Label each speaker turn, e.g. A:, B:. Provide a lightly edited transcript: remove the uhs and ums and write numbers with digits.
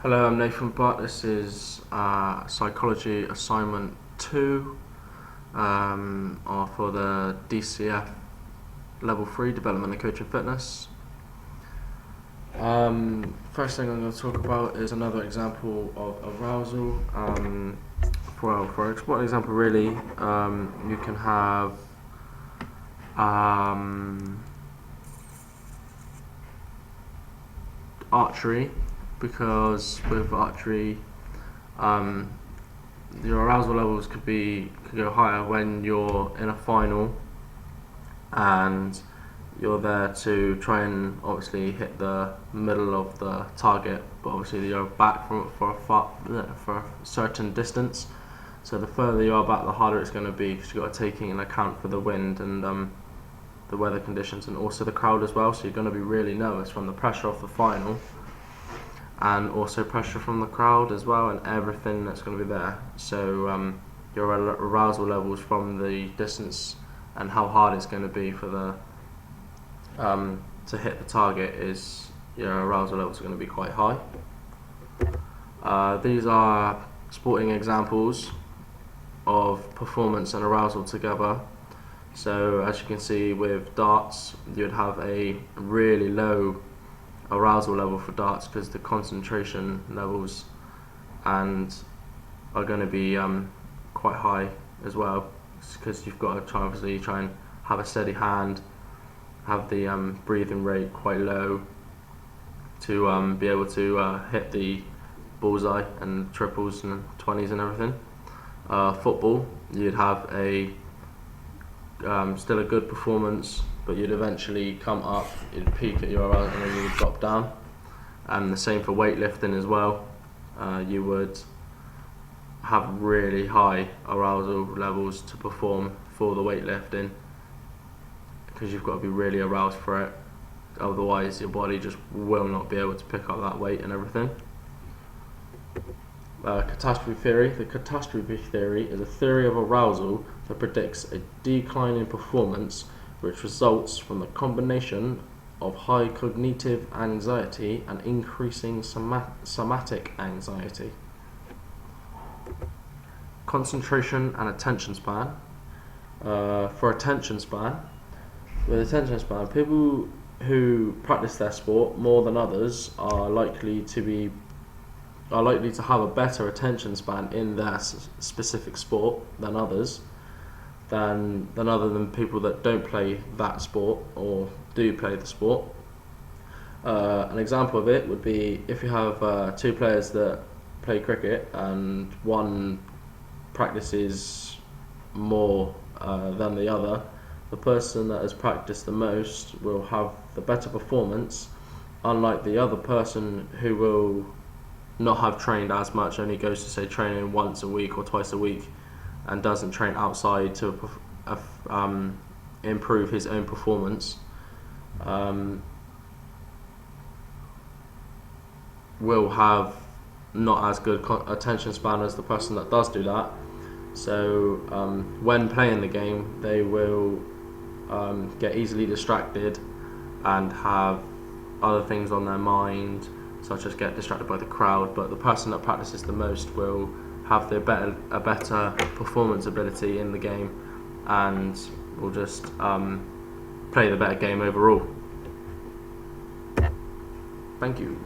A: Hello, I'm Nathan Butt. This is Psychology Assignment 2 for the DCF Level 3 Development and Coaching Fitness. First thing I'm going to talk about is another example of arousal. For an example, really, you can have archery, because with archery your arousal levels could go higher when you're in a final and you're there to try and obviously hit the middle of the target, but obviously you're back for a certain distance. So the further you are back, the harder it's going to be, because you've got to take into account for the wind and the weather conditions, and also the crowd as well. So you're going to be really nervous from the pressure of the final, and also pressure from the crowd as well, and everything that's going to be there. So your arousal levels from the distance and how hard it's going to be for the to hit the target, is your arousal levels are going to be quite high. These are sporting examples of performance and arousal together. So as you can see, with darts, you'd have a really low arousal level for darts, because the concentration levels are going to be quite high as well, because you've got to obviously try and have a steady hand, have the breathing rate quite low to be able to hit the bullseye and triples and 20s and everything. Football, you'd have still a good performance, but you'd eventually come up, you'd peak at your arousal and then you would drop down. And the same for weightlifting as well. You would have really high arousal levels to perform for the weightlifting, because you've got to be really aroused for it, otherwise your body just will not be able to pick up that weight and everything. Catastrophe theory. The catastrophe theory is a theory of arousal that predicts a decline in performance which results from the combination of high cognitive anxiety and increasing somatic anxiety. Concentration and attention span. For attention span, people who practice their sport more than others are likely to have a better attention span in their specific sport than people that don't play that sport or do play the sport. An example of it would be if you have two players that play cricket and one practices more than the other. The person that has practiced the most will have the better performance, unlike the other person who will not have trained as much, only goes to say training once a week or twice a week, and doesn't train outside to improve his own performance. Will have not as good attention span as the person that does do that. So when playing the game, they will get easily distracted and have other things on their mind, such as get distracted by the crowd. But the person that practices the most will have a better performance ability in the game, and will just play the better game overall. Thank you.